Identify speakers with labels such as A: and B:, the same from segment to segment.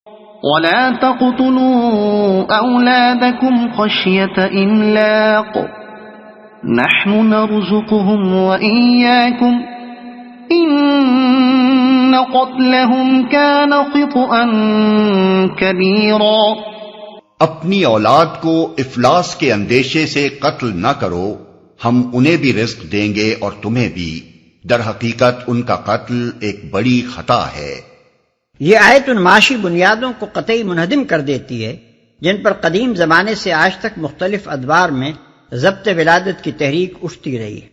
A: ولا تقتلوا أولادكم خشية إملاق نحن نرزقهم وإياكم إن قتلهم كان خطأ كبيرا۔
B: اپنی اولاد کو افلاس کے اندیشے سے قتل نہ کرو، ہم انہیں بھی رزق دیں گے اور تمہیں بھی، در حقیقت ان کا قتل ایک بڑی خطا ہے۔
C: یہ آیت ان معاشی بنیادوں کو قطعی منہدم کر دیتی ہے جن پر قدیم زمانے سے آج تک مختلف ادوار میں ضبط ولادت کی تحریک اٹھتی رہی ہے۔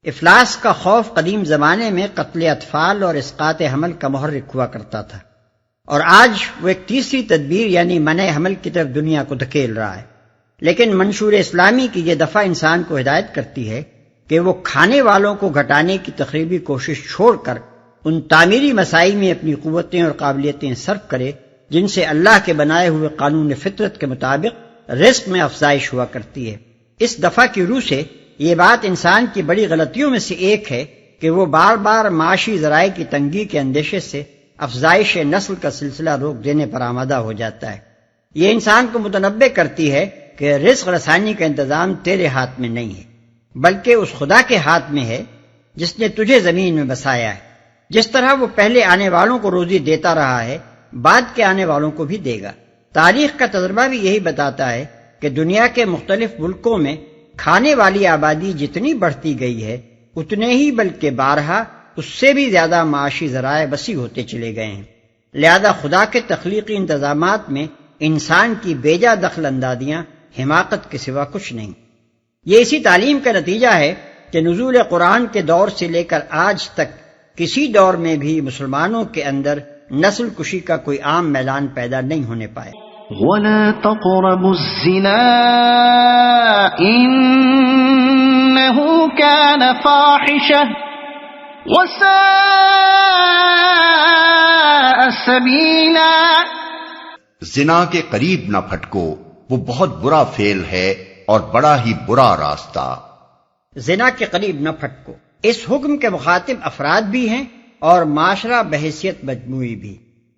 C: افلاس کا خوف قدیم زمانے میں قتل اطفال اور اسقاط حمل کا محرک ہوا کرتا تھا، اور آج وہ ایک تیسری تدبیر یعنی منع حمل کی طرف دنیا کو دھکیل رہا ہے۔ لیکن منشور اسلامی کی یہ دفعہ انسان کو ہدایت کرتی ہے کہ وہ کھانے والوں کو گھٹانے کی تقریبی کوشش چھوڑ کر ان تعمیری مسائل میں اپنی قوتیں اور قابلیتیں صرف کرے جن سے اللہ کے بنائے ہوئے قانون فطرت کے مطابق رزق میں افزائش ہوا کرتی ہے۔ اس دفعہ کی روح سے یہ بات انسان کی بڑی غلطیوں میں سے ایک ہے کہ وہ بار بار معاشی ذرائع کی تنگی کے اندیشے سے افزائش نسل کا سلسلہ روک دینے پر آمادہ ہو جاتا ہے۔ یہ انسان کو متنبہ کرتی ہے کہ رزق رسانی کا انتظام تیرے ہاتھ میں نہیں ہے، بلکہ اس خدا کے ہاتھ میں ہے جس نے تجھے زمین میں بسایا ہے۔ جس طرح وہ پہلے آنے والوں کو روزی دیتا رہا ہے، بعد کے آنے والوں کو بھی دے گا۔ تاریخ کا تجربہ بھی یہی بتاتا ہے کہ دنیا کے مختلف ملکوں میں کھانے والی آبادی جتنی بڑھتی گئی ہے اتنے ہی بلکہ بارہا اس سے بھی زیادہ معاشی ذرائع وسیع ہوتے چلے گئے ہیں۔ لہذا خدا کے تخلیقی انتظامات میں انسان کی بیجا دخل اندازیاں حماقت کے سوا کچھ نہیں۔ یہ اسی تعلیم کا نتیجہ ہے کہ نزول قرآن کے دور سے لے کر آج تک کسی دور میں بھی مسلمانوں کے اندر نسل کشی کا کوئی عام میدان پیدا نہیں ہونے پائے۔
A: ولا تقربوا الزنا إنه كان فاحشة وساء سبيلا۔
B: زنا کے قریب نہ پھٹکو، وہ بہت برا فعل ہے اور بڑا ہی برا راستہ۔
C: زنا کے قریب نہ پھٹکو، اس حکم کے مخاطب افراد بھی ہیں اور معاشرہ بحیثیت مجموعی بھی۔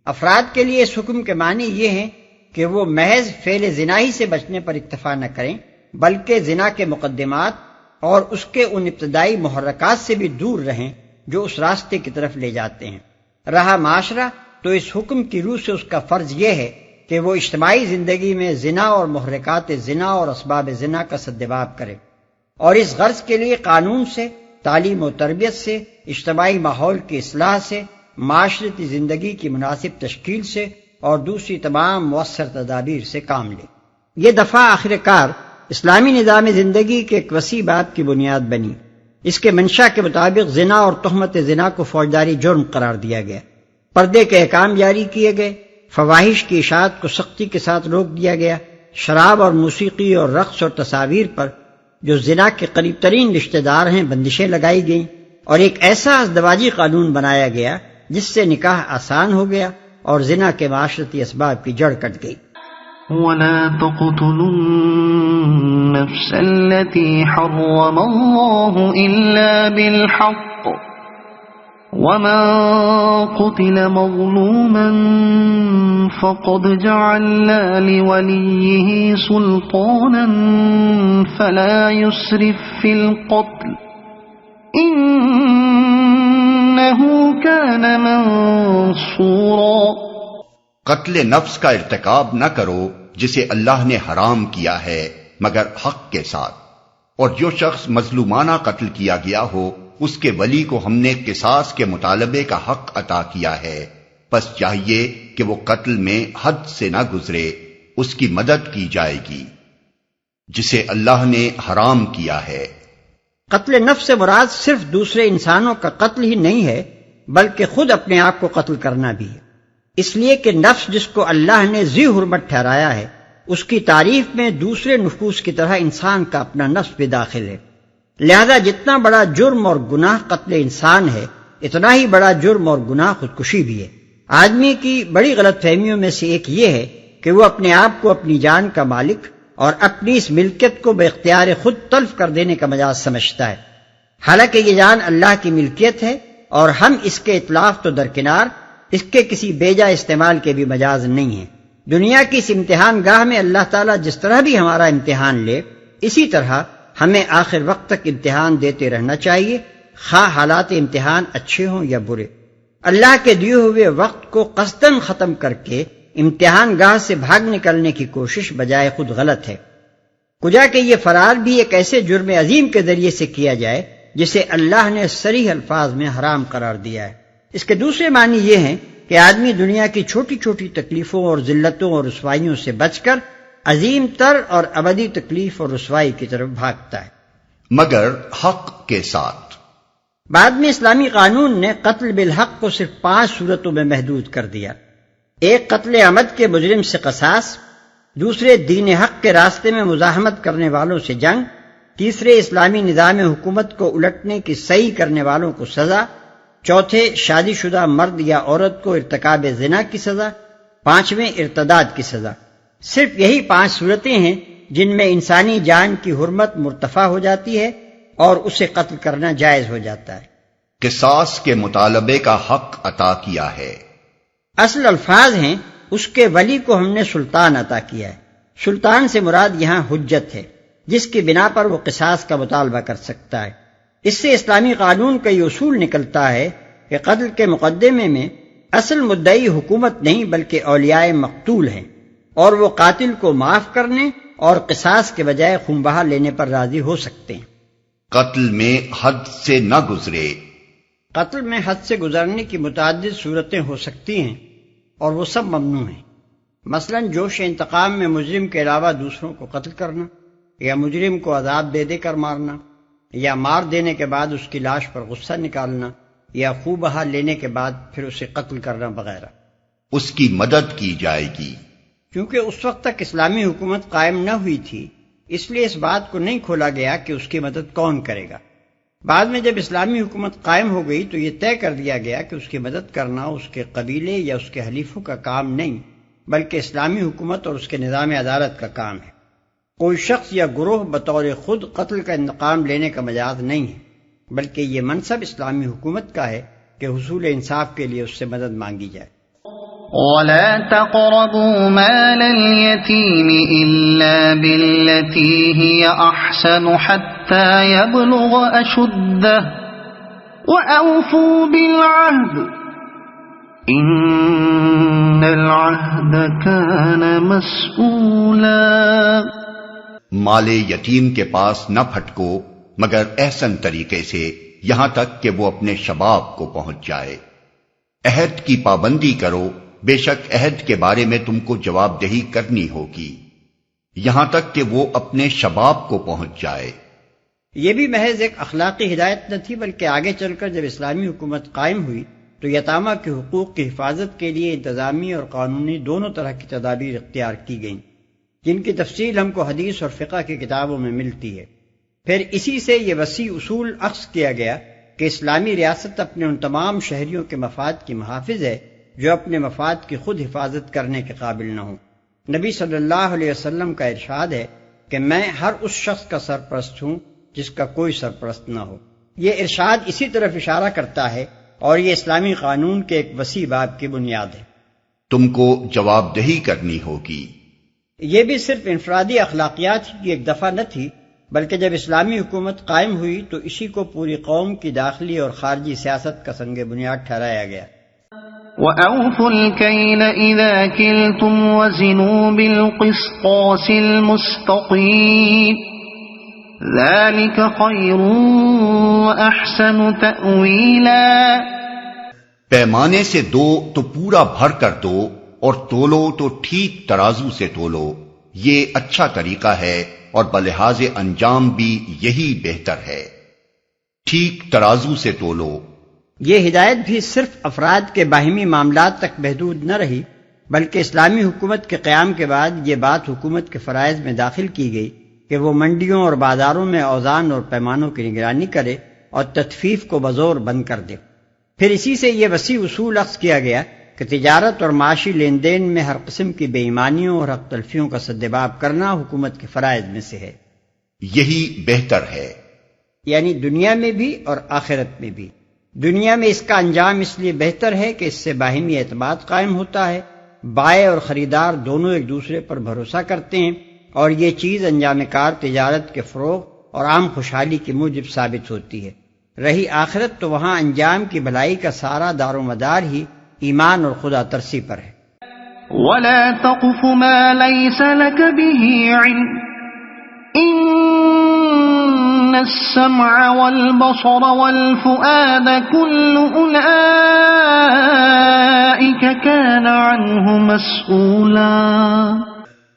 C: افراد کے لیے اس حکم کے معنی یہ ہیں کہ وہ محض فعل زنا ہی سے بچنے پر اکتفا نہ کریں، بلکہ زنا کے مقدمات اور اس کے ان ابتدائی محرکات سے بھی دور رہیں جو اس راستے کی طرف لے جاتے ہیں۔ رہا معاشرہ تو اس حکم کی روح سے اس کا فرض یہ ہے کہ وہ اجتماعی زندگی میں زنا اور محرکات زنا اور اسباب زنا کا سدباب کرے، اور اس غرض کے لیے قانون سے، تعلیم و تربیت سے، اجتماعی ماحول کی اصلاح سے، معاشرتی زندگی کی مناسب تشکیل سے اور دوسری تمام مؤثر تدابیر سے کام لے۔ یہ دفعہ آخر کار اسلامی نظام زندگی کے ایک وسیع باب کی بنیاد بنی۔ اس کے منشا کے مطابق زنا اور تہمت زنا کو فوجداری جرم قرار دیا گیا، پردے کے احکام جاری کیے گئے، فواحش کی اشاعت کو سختی کے ساتھ روک دیا گیا، شراب اور موسیقی اور رقص اور تصاویر پر جو زنا کے قریب ترین رشتہ دار ہیں بندشیں لگائی گئیں، اور ایک ایسا ازدواجی قانون بنایا گیا جس سے نکاح آسان ہو گیا اور زنا کے معاشرتی اسباب کی جڑ کٹ گئی۔
A: ولا تقتلوا النفس التي حرم الله إلا بالحق ومن قتل مظلوما فقد جعلنا لوليه سلطانا فلا يسرف في القتل إنه كان منصورا۔
B: قتل نفس کا ارتکاب نہ کرو جسے اللہ نے حرام کیا ہے مگر حق کے ساتھ، اور جو شخص مظلومانہ قتل کیا گیا ہو اس کے ولی کو ہم نے قصاص کے مطالبے کا حق عطا کیا ہے، پس چاہیے کہ وہ قتل میں حد سے نہ گزرے، اس کی مدد کی جائے گی جسے اللہ نے حرام کیا ہے۔
C: قتل نفس سے مراد صرف دوسرے انسانوں کا قتل ہی نہیں ہے بلکہ خود اپنے آپ کو قتل کرنا بھی ہے، اس لیے کہ نفس جس کو اللہ نے ذی حرمت ٹھہرایا ہے اس کی تعریف میں دوسرے نفوس کی طرح انسان کا اپنا نفس بھی داخل ہے۔ لہذا جتنا بڑا جرم اور گناہ قتل انسان ہے اتنا ہی بڑا جرم اور گناہ خودکشی بھی ہے۔ آدمی کی بڑی غلط فہمیوں میں سے ایک یہ ہے کہ وہ اپنے آپ کو اپنی جان کا مالک اور اپنی اس ملکیت کو بے اختیار خود تلف کر دینے کا مجاز سمجھتا ہے، حالانکہ یہ جان اللہ کی ملکیت ہے اور ہم اس کے اتلاف تو درکنار اس کے کسی بیجا استعمال کے بھی مجاز نہیں ہیں۔ دنیا کی اس امتحان گاہ میں اللہ تعالیٰ جس طرح بھی ہمارا امتحان لے، اسی طرح ہمیں آخر وقت تک امتحان دیتے رہنا چاہیے، خواہ حالات امتحان اچھے ہوں یا برے۔ اللہ کے دیے ہوئے وقت کو قصداً ختم کر کے امتحان گاہ سے بھاگ نکلنے کی کوشش بجائے خود غلط ہے، کجا کہ یہ فرار بھی ایک ایسے جرم عظیم کے ذریعے سے کیا جائے جسے اللہ نے صریح الفاظ میں حرام قرار دیا ہے۔ اس کے دوسرے معنی یہ ہیں کہ آدمی دنیا کی چھوٹی چھوٹی تکلیفوں اور ذلتوں اور رسوائیوں سے بچ کر عظیم تر اور ابدی تکلیف اور رسوائی کی طرف بھاگتا ہے،
B: مگر حق کے ساتھ۔
C: بعد میں اسلامی قانون نے قتل بالحق کو صرف 5 صورتوں میں محدود کر دیا۔ ایک، قتل عمد کے مجرم سے قصاص، دوسرے، دین حق کے راستے میں مزاحمت کرنے والوں سے جنگ، تیسرے، اسلامی نظام حکومت کو الٹنے کی صحیح کرنے والوں کو سزا، چوتھے، شادی شدہ مرد یا عورت کو ارتکاب زنا کی سزا، پانچویں، ارتداد کی سزا۔ صرف یہی 5 صورتیں ہیں جن میں انسانی جان کی حرمت مرتفع ہو جاتی ہے اور اسے قتل کرنا جائز ہو جاتا ہے۔
B: قصاص کے مطالبے کا حق عطا کیا ہے۔
C: اصل الفاظ ہیں اس کے ولی کو ہم نے سلطان عطا کیا ہے۔ سلطان سے مراد یہاں حجت ہے، جس کی بنا پر وہ قصاص کا مطالبہ کر سکتا ہے۔ اس سے اسلامی قانون کا یہ اصول نکلتا ہے کہ قتل کے مقدمے میں اصل مدعی حکومت نہیں بلکہ اولیاء مقتول ہیں، اور وہ قاتل کو معاف کرنے اور قصاص کے بجائے خون بہا لینے پر راضی ہو سکتے ہیں۔
B: قتل میں حد سے نہ گزرے۔
C: قتل میں حد سے گزرنے کی متعدد صورتیں ہو سکتی ہیں اور وہ سب ممنوع ہیں۔ مثلا جوش انتقام میں مجرم کے علاوہ دوسروں کو قتل کرنا، یا مجرم کو عذاب دے دے کر مارنا، یا مار دینے کے بعد اس کی لاش پر غصہ نکالنا، یا خون بہا لینے کے بعد پھر اسے قتل کرنا وغیرہ۔
B: اس کی مدد کی جائے گی۔
C: کیونکہ اس وقت تک اسلامی حکومت قائم نہ ہوئی تھی، اس لیے اس بات کو نہیں کھولا گیا کہ اس کی مدد کون کرے گا۔ بعد میں جب اسلامی حکومت قائم ہو گئی تو یہ طے کر دیا گیا کہ اس کی مدد کرنا اس کے قبیلے یا اس کے حلیفوں کا کام نہیں، بلکہ اسلامی حکومت اور اس کے نظام عدالت کا کام ہے۔ کوئی شخص یا گروہ بطور خود قتل کا انتقام لینے کا مجاز نہیں ہے، بلکہ یہ منصب اسلامی حکومت کا ہے کہ حصول انصاف کے لیے اس سے مدد مانگی جائے۔
A: وَلَا تَقْرَبُوا مَالَ الْيَتِيمِ إِلَّا بِالَّتِي هِيَ أَحْسَنُ حَتَّى يَبْلُغَ أَشُدَّهُ وَأَوْفُوا بِالْعَهْدِ إِنَّ الْعَهْدَ كَانَ مَسْئُولًا۔
B: مال یتیم کے پاس نہ پھٹکو مگر احسن طریقے سے، یہاں تک کہ وہ اپنے شباب کو پہنچ جائے۔ عہد کی پابندی کرو، بے شک عہد کے بارے میں تم کو جواب دہی کرنی ہوگی، یہاں تک کہ وہ اپنے شباب کو پہنچ جائے۔
C: یہ بھی محض ایک اخلاقی ہدایت نہ تھی، بلکہ آگے چل کر جب اسلامی حکومت قائم ہوئی تو یتامہ کے حقوق کی حفاظت کے لیے انتظامی اور قانونی دونوں طرح کی تدابیر اختیار کی گئیں، جن کی تفصیل ہم کو حدیث اور فقہ کی کتابوں میں ملتی ہے۔ پھر اسی سے یہ وسیع اصول اخذ کیا گیا کہ اسلامی ریاست اپنے ان تمام شہریوں کے مفاد کی محافظ ہے جو اپنے مفاد کی خود حفاظت کرنے کے قابل نہ ہوں۔ نبی صلی اللہ علیہ وسلم کا ارشاد ہے کہ میں ہر اس شخص کا سرپرست ہوں جس کا کوئی سرپرست نہ ہو۔ یہ ارشاد اسی طرف اشارہ کرتا ہے اور یہ اسلامی قانون کے ایک وسیع باب کی بنیاد ہے۔
B: تم کو جواب دہی کرنی ہوگی۔
C: یہ بھی صرف انفرادی اخلاقیات کی ایک دفعہ نہ تھی، بلکہ جب اسلامی حکومت قائم ہوئی تو اسی کو پوری قوم کی داخلی اور خارجی سیاست کا سنگ بنیاد ٹھہرایا گیا۔
A: وَأَوْفُوا الْكَيْلَ إِذَا كِلْتُمْ وَزِنُوا بِالْقِسْطَاسِ الْمُسْتَقِيمِ ذَلِكَ خَيْرٌ وَأَحْسَنُ تَأْوِيلًا۔
B: پیمانے سے دو تو پورا بھر کر دو، اور تولو تو ٹھیک ترازو سے تولو، یہ اچھا طریقہ ہے اور بلحاظ انجام بھی یہی بہتر ہے۔ ٹھیک ترازو سے تولو۔
C: یہ ہدایت بھی صرف افراد کے باہمی معاملات تک محدود نہ رہی، بلکہ اسلامی حکومت کے قیام کے بعد یہ بات حکومت کے فرائض میں داخل کی گئی کہ وہ منڈیوں اور بازاروں میں اوزان اور پیمانوں کی نگرانی کرے اور تطفیف کو بزور بند کر دے۔ پھر اسی سے یہ وسیع اصول اخذ کیا گیا کہ تجارت اور معاشی لین دین میں ہر قسم کی بے ایمانیوں اور حق تلفیوں کا سدباب کرنا حکومت کے فرائض میں سے ہے۔
B: یہی بہتر ہے،
C: یعنی دنیا میں بھی اور آخرت میں بھی۔ دنیا میں اس کا انجام اس لیے بہتر ہے کہ اس سے باہمی اعتماد قائم ہوتا ہے، بائع اور خریدار دونوں ایک دوسرے پر بھروسہ کرتے ہیں، اور یہ چیز انجام کار تجارت کے فروغ اور عام خوشحالی کی موجب ثابت ہوتی ہے۔ رہی آخرت تو وہاں انجام کی بھلائی کا سارا دار و مدار ہی ایمان اور خدا ترسی پر ہے۔
A: وَلَا تَقْفُ مَا لَيْسَ لَكَ بِهِ عِلْمٌ إِنَّ السَّمْعَ وَالْبَصَرَ وَالْفُؤَادَ كُلُّ أُولَئِكَ كَانَ عَنْهُ مسؤولا۔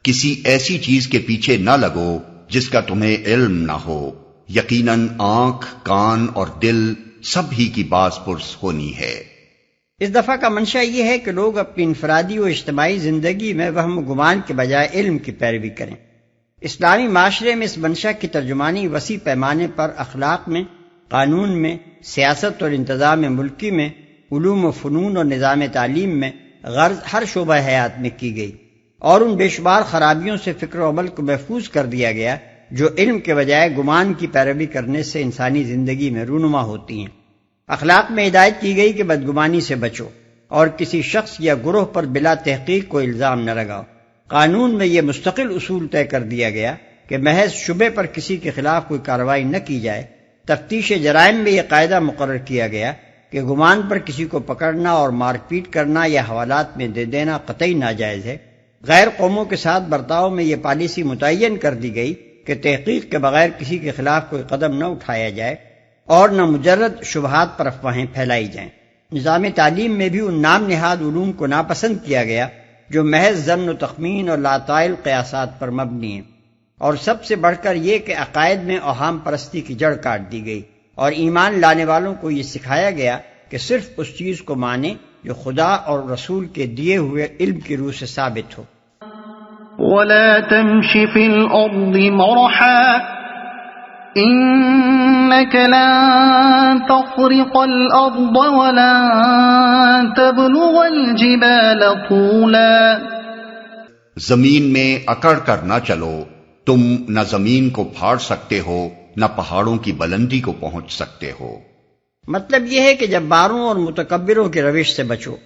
B: کسی ایسی چیز کے پیچھے نہ لگو جس کا تمہیں علم نہ ہو، یقیناً آنکھ، کان اور دل سب ہی کی باز پرس ہونی ہے۔
C: اس دفعہ کا منشا یہ ہے کہ لوگ اپنی انفرادی و اجتماعی زندگی میں وہم و گمان کے بجائے علم کی پیروی کریں۔ اسلامی معاشرے میں اس منشا کی ترجمانی وسیع پیمانے پر اخلاق میں، قانون میں، سیاست اور انتظام ملکی میں، علوم و فنون اور نظام تعلیم میں، غرض ہر شعبہ حیات میں کی گئی، اور ان بے شمار خرابیوں سے فکر و عمل کو محفوظ کر دیا گیا جو علم کے بجائے گمان کی پیروی کرنے سے انسانی زندگی میں رونما ہوتی ہیں۔ اخلاق میں ہدایت کی گئی کہ بدگمانی سے بچو اور کسی شخص یا گروہ پر بلا تحقیق کوئی الزام نہ لگاؤ۔ قانون میں یہ مستقل اصول طے کر دیا گیا کہ محض شبے پر کسی کے خلاف کوئی کارروائی نہ کی جائے۔ تفتیش جرائم میں یہ قاعدہ مقرر کیا گیا کہ گمان پر کسی کو پکڑنا اور مار پیٹ کرنا یا حوالات میں دے دینا قطعی ناجائز ہے۔ غیر قوموں کے ساتھ برتاؤ میں یہ پالیسی متعین کر دی گئی کہ تحقیق کے بغیر کسی کے خلاف کوئی قدم نہ اٹھایا جائے اور نہ مجرد شبہات پر افواہیں پھیلائی جائیں۔ نظام تعلیم میں بھی ان نام نہاد علوم کو ناپسند کیا گیا جو محض ظن و تخمین اور لاتعال قیاسات پر مبنی ہیں، اور سب سے بڑھ کر یہ کہ عقائد میں اوہام پرستی کی جڑ کاٹ دی گئی اور ایمان لانے والوں کو یہ سکھایا گیا کہ صرف اس چیز کو مانیں جو خدا اور رسول کے دیے ہوئے علم کی روح سے ثابت ہو۔
A: وَلَا تَمْشِ فِي الْأَرْضِ مَرَحًا إِنَّكَ لَن تَخْرِقَ الْأَرْضَ وَلَن تَبْلُغَ الْجِبَالَ طُولًا۔
B: زمین میں اکڑ کر نہ چلو، تم نہ زمین کو پھاڑ سکتے ہو نہ پہاڑوں کی بلندی کو پہنچ سکتے ہو۔
C: مطلب یہ ہے کہ جباروں اور متکبروں کی روش سے بچو۔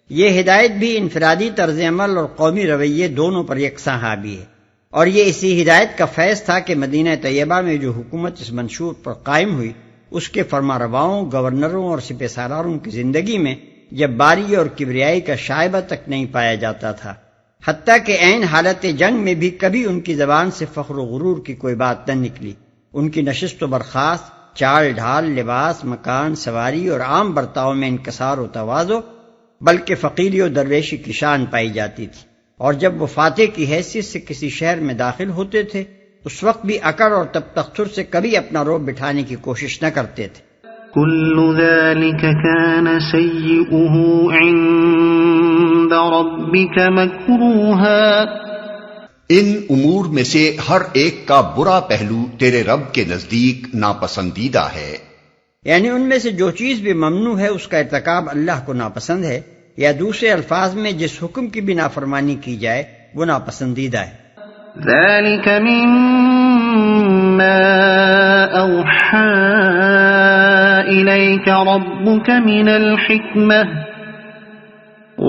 C: یہ ہدایت بھی انفرادی طرز عمل اور قومی رویے دونوں پر یکساں حاوی ہے، اور یہ اسی ہدایت کا فیض تھا کہ مدینہ طیبہ میں جو حکومت اس منشور پر قائم ہوئی، اس کے فرما رواؤں، گورنروں اور سپہ سالاروں کی زندگی میں جباری اور کبریائی کا شائبہ تک نہیں پایا جاتا تھا، حتیٰ کہ عین حالت جنگ میں بھی کبھی ان کی زبان سے فخر و غرور کی کوئی بات نہ نکلی۔ ان کی نشست و برخاست، چال ڈھال، لباس، مکان، سواری اور عام برتاؤ میں انکسار و تواضع بلکہ فقیری و درویشی کی شان پائی جاتی تھی، اور جب وہ فاتح کی حیثیت سے کسی شہر میں داخل ہوتے تھے اس وقت بھی اکڑ اور تبختر سے کبھی اپنا رعب بٹھانے کی کوشش نہ کرتے تھے۔
A: كل ذلك كان سيئه عند ربك مكروها۔
B: ان امور میں سے ہر ایک کا برا پہلو تیرے رب کے نزدیک ناپسندیدہ ہے۔
C: یعنی ان میں سے جو چیز بھی ممنوع ہے اس کا ارتکاب اللہ کو ناپسند ہے، یا دوسرے الفاظ میں جس حکم کی بھی نافرمانی کی جائے وہ ناپسندیدہ ہے۔
A: ذلك مما اوحى اليك ربك من الحكمة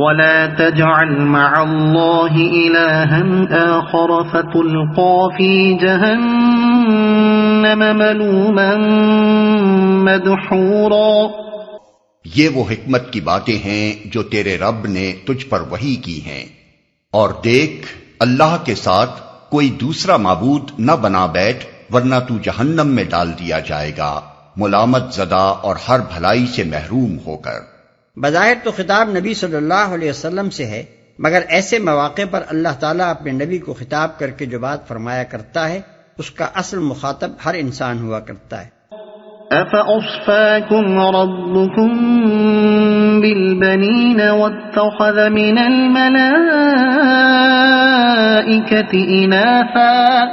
A: ولا تجعل مع الله إلها آخر فتلقى في جهنم ملوما مدحورا۔
B: یہ وہ حکمت کی باتیں ہیں جو تیرے رب نے تجھ پر وحی کی ہیں، اور دیکھ اللہ کے ساتھ کوئی دوسرا معبود نہ بنا بیٹھ، ورنہ تو جہنم میں ڈال دیا جائے گا، ملامت زدہ اور ہر بھلائی سے محروم ہو کر۔
C: بظاہر تو خطاب نبی صلی اللہ علیہ وسلم سے ہے، مگر ایسے مواقع پر اللہ تعالیٰ اپنے نبی کو خطاب کر کے جو بات فرمایا کرتا ہے اس کا اصل مخاطب ہر انسان ہوا کرتا ہے۔
A: أَفَأَصْفَاكُمْ رَبُّكُمْ بِالْبَنِينَ وَاتَّخَذَ مِنَ الْمَلَائِكَةِ إِنَاثًا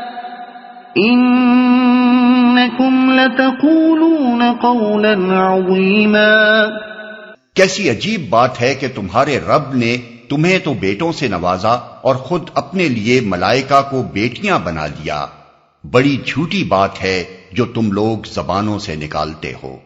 A: إِنَّكُمْ لَتَقُولُونَ قَوْلًا عَظِيمًا۔
B: کیسی عجیب بات ہے کہ تمہارے رب نے تمہیں تو بیٹوں سے نوازا اور خود اپنے لیے ملائکہ کو بیٹیاں بنا لیا۔ بڑی جھوٹی بات ہے جو تم لوگ زبانوں سے نکالتے ہو۔